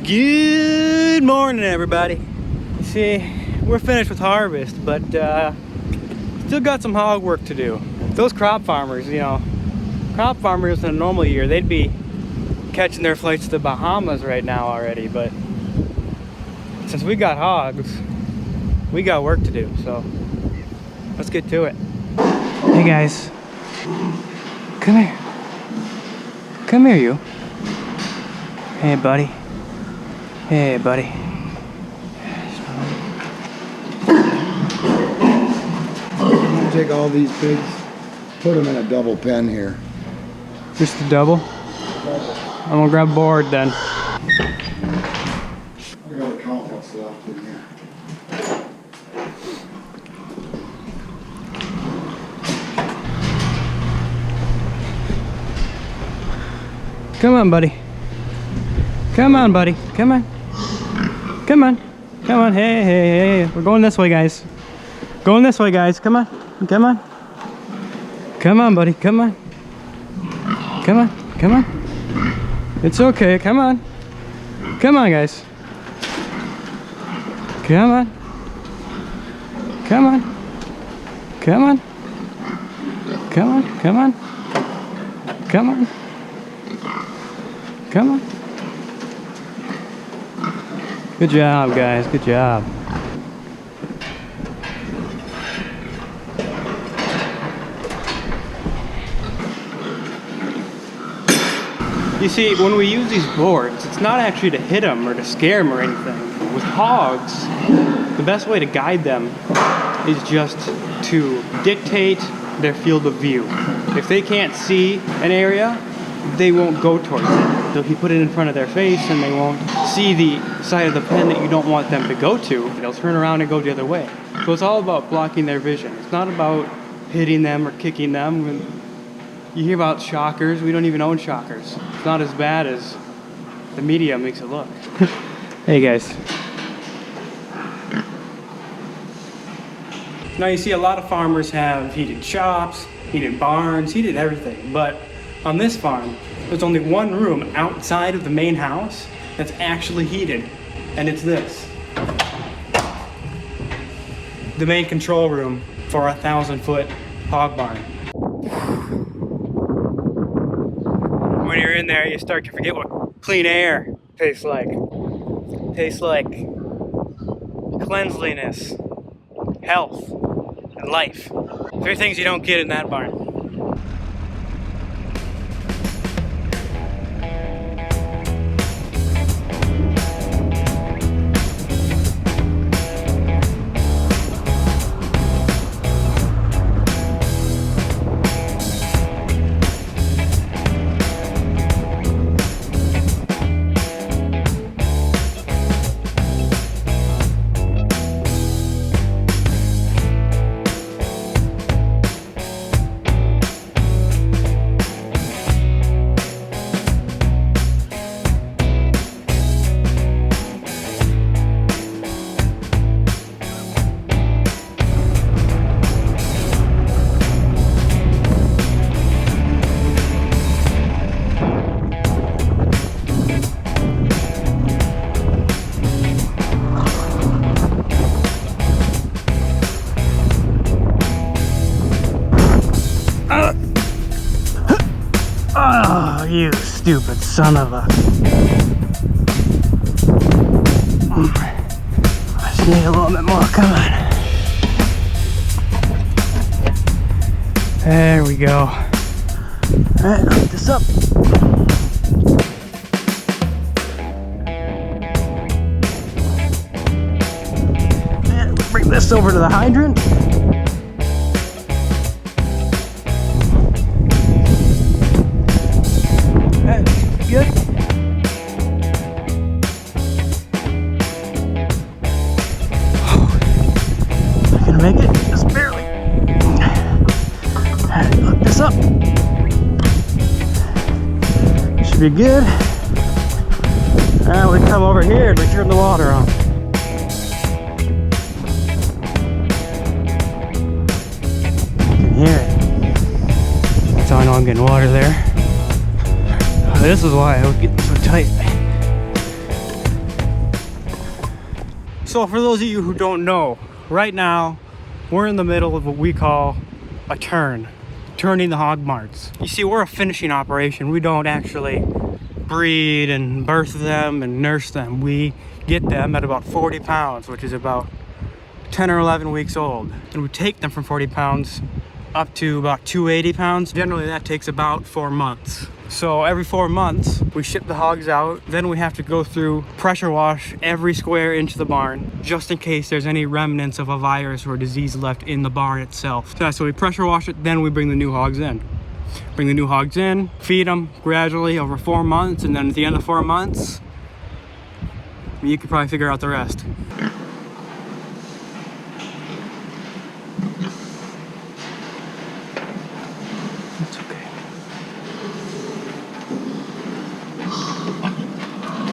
Good morning, everybody. You see, we're finished with harvest, but still got some hog work to do. Those crop farmers, you know, crop farmers in a normal year, they'd be catching their flights to the Bahamas right now already, but since we got hogs, we got work to do, so let's get to it. Hey guys, come here. Come here, you. Hey, buddy. Hey, buddy. Take all these pigs, put them in a double pen here. Just a double? I'm gonna grab a board then. I gotta count what's left in here. Come on, buddy. Come on, buddy. Come on. Come on. Come on. Hey, hey, hey. We're going this way, guys. Going this way, guys. Come on. Come on. Come on, buddy. Come on. Come on. Come on. It's okay. Come on. Come on, guys. Come on. Come on. Come on. Come on. Come on. Come on. Come on. Good job, guys. Good job. You see, when we use these boards, it's not actually to hit them or to scare them or anything. With hogs, the best way to guide them is just to dictate their field of view. If they can't see an area, they won't go towards it. So if you put it in front of their face and they won't see the side of the pen that you don't want them to go to, they'll turn around and go the other way. So it's all about blocking their vision. It's not about hitting them or kicking them. When you hear about shockers, we don't even own shockers. It's not as bad as the media makes it look. Hey guys. Now you see a lot of farmers have heated shops, heated barns, heated everything, but on this farm, there's only one room outside of the main house that's actually heated, and it's this. The main control room for a 1,000-foot hog barn. When you're in there, you start to forget what clean air tastes like. It tastes like cleanliness, health, and life. 3 things you don't get in that barn. Oh, you stupid son of a... I just need a little bit more, come on. There we go. Alright, hook this up. And bring this over to the hydrant. Good. Not gonna make it, just barely. Alright, hook this up. Should be good. Now we come over here and we turn the water on. You can hear it. That's how I know I'm getting water there. This is why I would get so tight. So for those of you who don't know, right now we're in the middle of what we call a turning the hog marts. You see, we're a finishing operation. We don't actually breed and birth them and nurse them. We get them at about 40 pounds, which is about 10 or 11 weeks old. And we take them from 40 pounds up to about 280 pounds. Generally that takes about 4 months. So every 4 months we ship the hogs out. Then we have to go through pressure wash every square inch of the barn, just in case there's any remnants of a virus or disease left in the barn itself. So we pressure wash it, then we bring the new hogs in. Bring the new hogs in, feed them gradually over 4 months, and then at the end of 4 months, you could probably figure out the rest.